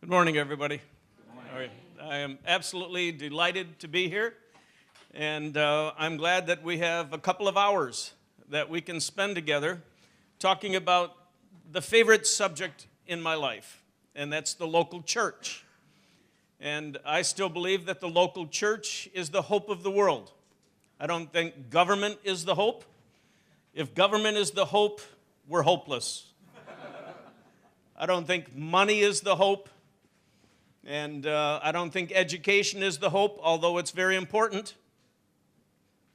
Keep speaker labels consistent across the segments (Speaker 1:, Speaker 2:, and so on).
Speaker 1: Good morning, everybody. All right. I am absolutely delighted to be here, and I'm glad that we have a couple of hours that we can spend together talking about the favorite subject in my life, and that's the local church. And I still believe that the local church is the hope of the world. I don't think government is the hope. If government is the hope, we're hopeless. I don't think money is the hope. And I don't think education is the hope, although it's very important.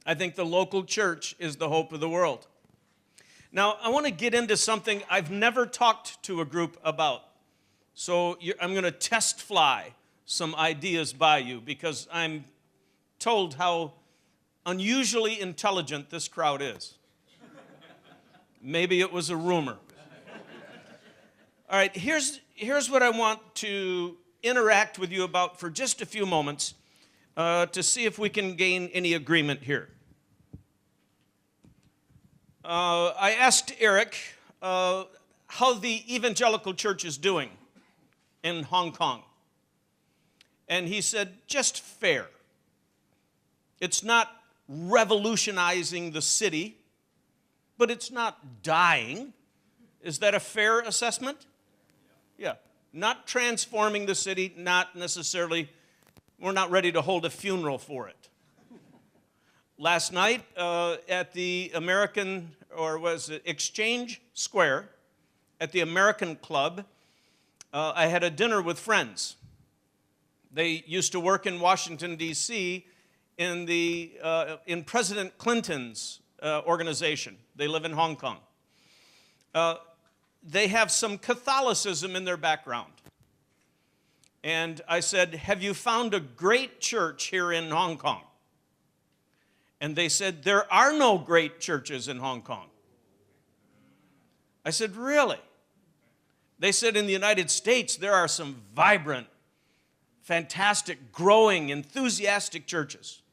Speaker 1: I think the local church is the hope of the world. Now, I want to get into something I've never talked to a group about. So I'm going to test fly some ideas by you because I'm told how unusually intelligent this crowd is. Maybe it was a rumor. All right, here's what I want to interact with you about for just a few moments to see if we can gain any agreement here. I asked Eric how the evangelical church is doing in Hong Kong. And he said, just fair. It's not revolutionizing the city, but it's not dying. Is that a fair assessment? Yeah. Not transforming the city, not necessarily, we're not ready to hold a funeral for it. Last night at the Exchange Square, at the American Club, I had a dinner with friends. They used to work in Washington, D.C. in President Clinton's organization. They live in Hong Kong. They have some Catholicism in their background. And I said, have you found a great church here in Hong Kong? And they said, there are no great churches in Hong Kong. I said, really? They said, in the United States, there are some vibrant, fantastic, growing, enthusiastic churches.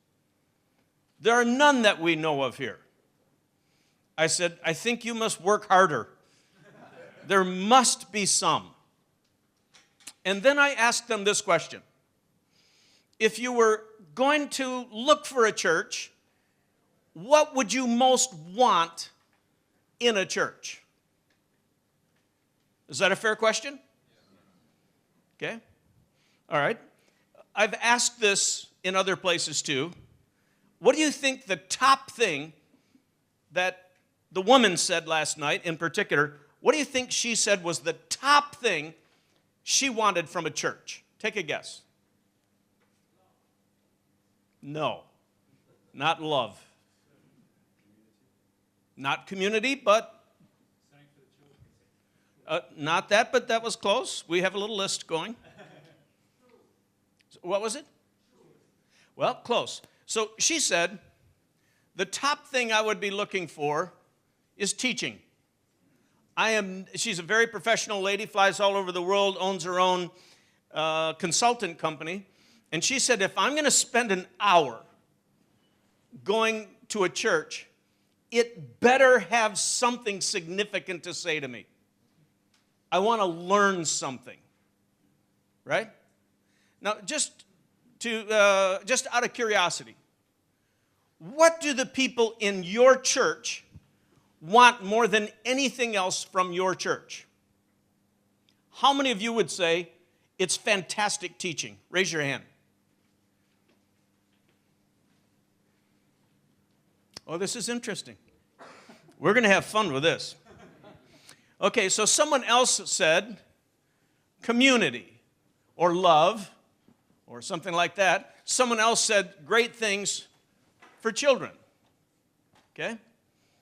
Speaker 1: There are none that we know of here. I said, I think you must work harder. There must be some. And then I asked them this question. If you were going to look for a church, what would you most want in a church? Is that a fair question? Okay. All right. I've asked this in other places too. What do you think the top thing that the woman said last night in particular, what do you think she said was the top thing she wanted from a church? Take a guess. No, not love. Not community, but not that, but that was close. We have a little list going. What was it? Well, close. So she said, the top thing I would be looking for is teaching. She's a very professional lady, flies all over the world, owns her own consultant company. And she said, if I'm going to spend an hour going to a church, it better have something significant to say to me. I want to learn something, right? Now, just out of curiosity, what do the people in your church want more than anything else from your church? How many of you would say it's fantastic teaching? Raise your hand. Oh, this is interesting. We're going to have fun with this. Okay, so someone else said community or love or something like that. Someone else said great things for children. Okay?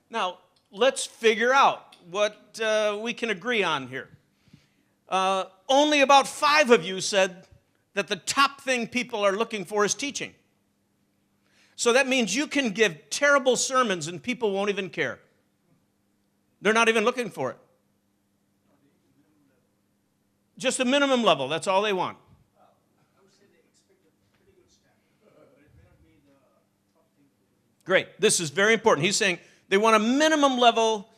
Speaker 1: Now, let's figure out what we can agree on here. Only about 5 of you said that the top thing people are looking for is teaching. So that means you can give terrible sermons and people won't even care. They're not even looking for it. Just a minimum level, that's all they want.
Speaker 2: I would say they expect a pretty good standard, but it may not be the top thing.
Speaker 1: Great, this is very important. He's saying they want a minimum level,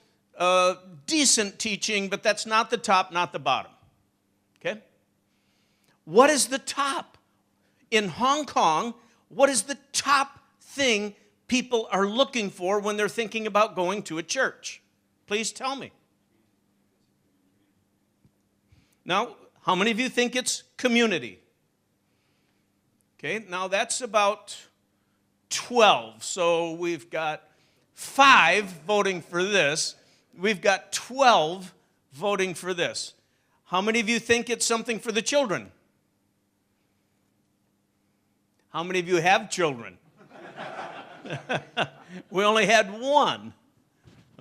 Speaker 1: decent teaching, but that's not the top, not the bottom. Okay? What is the top? In Hong Kong, what is the top thing people are looking for when they're thinking about going to a church? Please tell me. Now, how many of you think it's community? Okay, now that's about 12. So we've got 5 voting for this. We've got 12 voting for this. How many of you think it's something for the children? How many of you have children? We only had 1.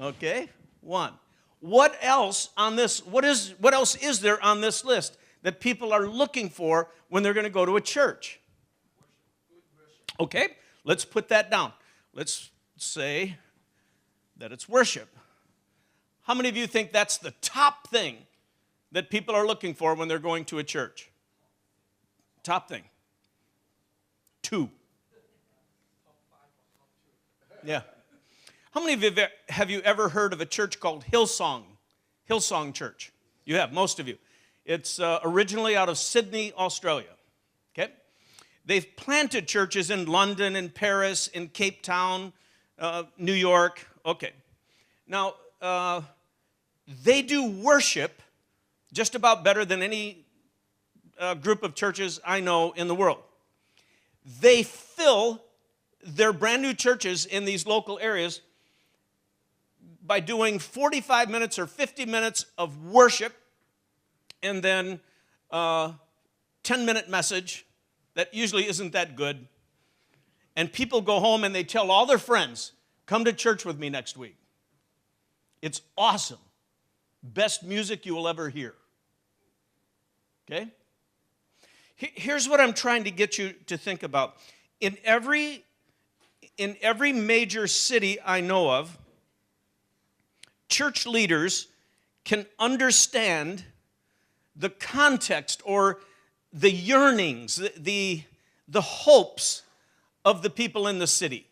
Speaker 1: Okay, 1. What else on this? What else is there on this list that people are looking for when they're going to go to a church? Okay, let's put that down. Let's say that it's worship. How many of you think that's the top thing that people are looking for when they're going to a church? Top thing. 2. Yeah. How many of you have you ever heard of a church called Hillsong Church? You have, most of you. It's originally out of Sydney, Australia. Okay? They've planted churches in London, in Paris, in Cape Town, New York. Okay. Now, they do worship just about better than any group of churches I know in the world. They fill their brand new churches in these local areas by doing 45 minutes or 50 minutes of worship and then a 10-minute message that usually isn't that good. And people go home and they tell all their friends, come to church with me next week. It's awesome. Best music you will ever hear. Okay? Here's what I'm trying to get you to think about. In every major city I know of, church leaders can understand the context or the yearnings, the hopes of the people in the city.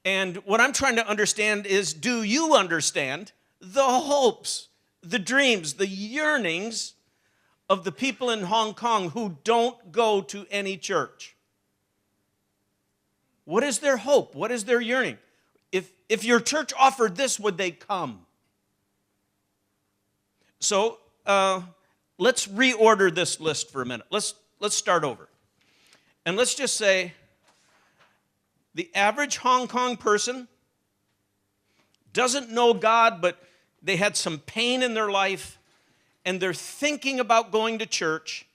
Speaker 1: And what I'm trying to understand is, do you understand the hopes, the dreams, the yearnings of the people in Hong Kong who don't go to any church? What is their hope? What is their yearning? If your church offered this, would they come? So let's reorder this list for a minute. Let's start over. And let's just say the average Hong Kong person doesn't know God, but they had some pain in their life, and they're thinking about going to church.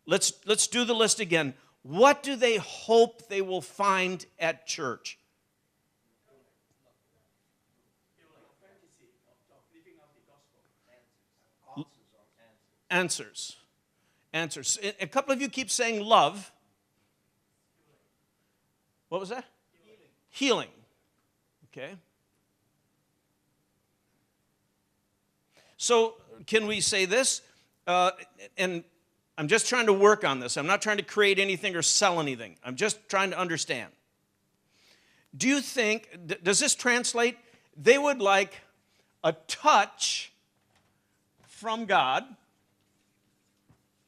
Speaker 1: Let's do the list again. What do they hope they will find at church? Answers. A couple of you keep saying love. What was that? Healing. Okay. So can we say this? And I'm just trying to work on this. I'm not trying to create anything or sell anything. I'm just trying to understand. Do you think, does this translate? They would like a touch from God.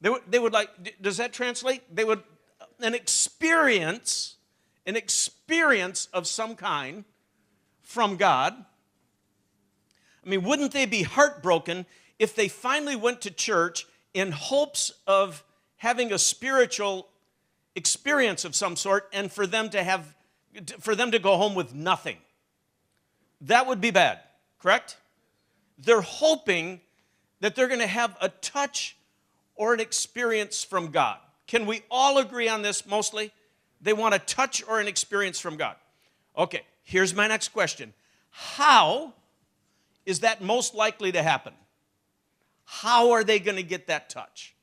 Speaker 1: They would like, does that translate? They would, an experience of some kind from God. I mean, wouldn't they be heartbroken if they finally went to church in hopes of having a spiritual experience of some sort, and for them to go home with nothing? That would be bad, correct? They're hoping that they're going to have a touch or an experience from God. Can we all agree on this mostly? They want a touch or an experience from God. Okay, here's my next question. How is that most likely to happen? How are they going to get that touch?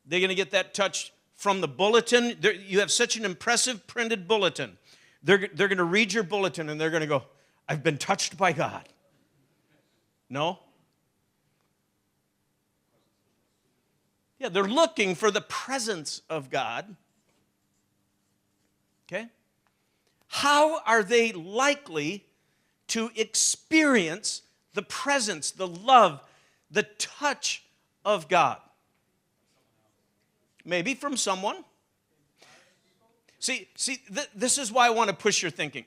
Speaker 1: They're going to get that touch from the bulletin. You have such an impressive printed bulletin. They're going to read your bulletin and they're going to go, I've been touched by God. No? Yeah, they're looking for the presence of God. Okay? How are they likely to experience the presence, the love, the touch of God. Maybe from someone. See, this is why I want to push your thinking.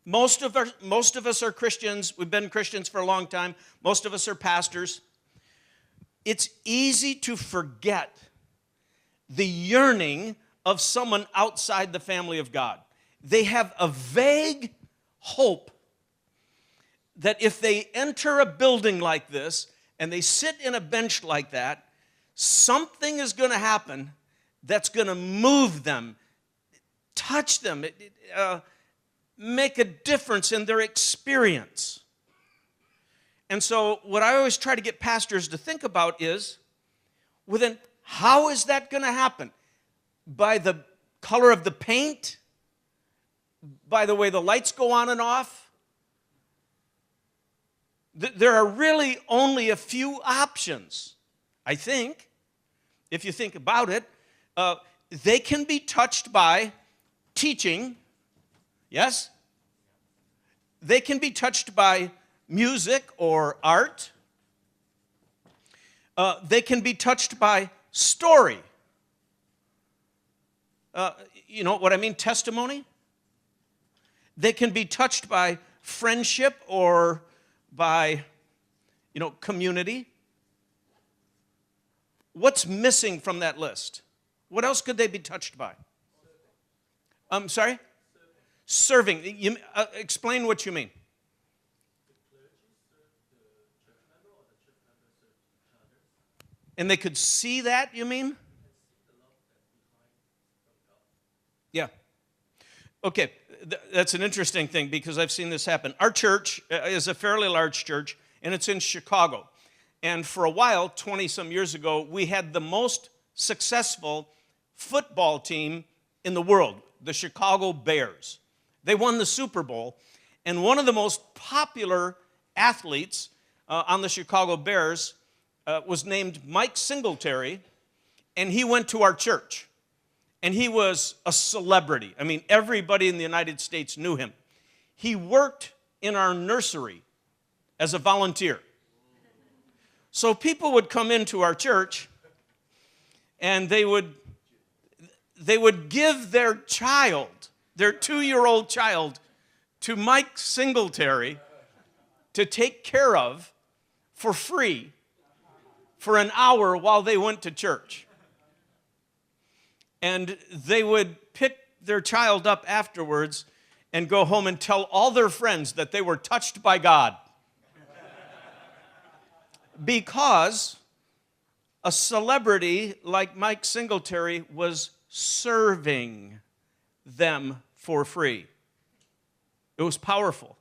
Speaker 1: Most of us are Christians. We've been Christians for a long time. Most of us are pastors. It's easy to forget the yearning of someone outside the family of God. They have a vague hope that if they enter a building like this and they sit in a bench like that, something is going to happen that's going to move them, touch them, make a difference in their experience. And so what I always try to get pastors to think about is, well then, how is that going to happen? By the color of the paint? By the way the lights go on and off? There are really only a few options, I think, if you think about it. They can be touched by teaching, yes? They can be touched by music or art. They can be touched by story. You know what I mean? Testimony. They can be touched by friendship or by, community. What's missing from that list? What else could they be touched by? I'm sorry? Serving. Explain what you mean. And they could see that, you mean? Yeah. Okay, that's an interesting thing because I've seen this happen. Our church is a fairly large church, and it's in Chicago. And for a while, 20-some years ago, we had the most successful football team in the world, the Chicago Bears. They won the Super Bowl, and one of the most popular athletes on the Chicago Bears was named Mike Singletary, and he went to our church. And he was a celebrity. I mean, everybody in the United States knew him. He worked in our nursery as a volunteer. So people would come into our church, and they would give their child, their 2-year-old child, to Mike Singletary to take care of for free for an hour while they went to church. And they would pick their child up afterwards and go home and tell all their friends that they were touched by God. Because a celebrity like Mike Singletary was serving them for free. It was powerful.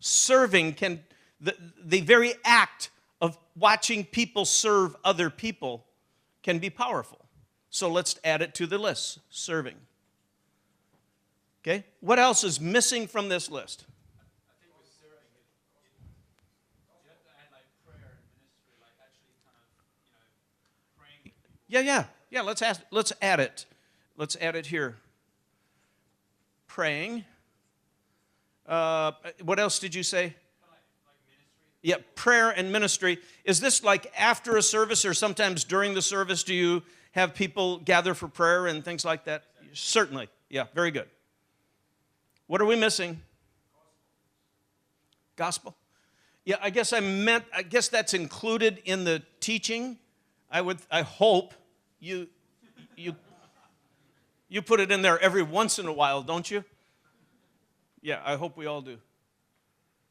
Speaker 1: Serving the very act of watching people serve other people can be powerful. So let's add it to the list, serving. Okay? What else is missing from this list?
Speaker 2: I think with serving, you have to add like prayer and ministry, like actually kind of, praying.
Speaker 1: Yeah. Let's add it. Let's add it here. Praying. What else did you say?
Speaker 2: Like ministry.
Speaker 1: Yeah, prayer and ministry. Is this like after a service or sometimes during the service? Do you have people gather for prayer and things like that? Exactly. Certainly. Yeah, very good. What are we missing? Gospel. Yeah, I guess that's included in the teaching. I hope you put it in there every once in a while, don't you? Yeah, I hope we all do.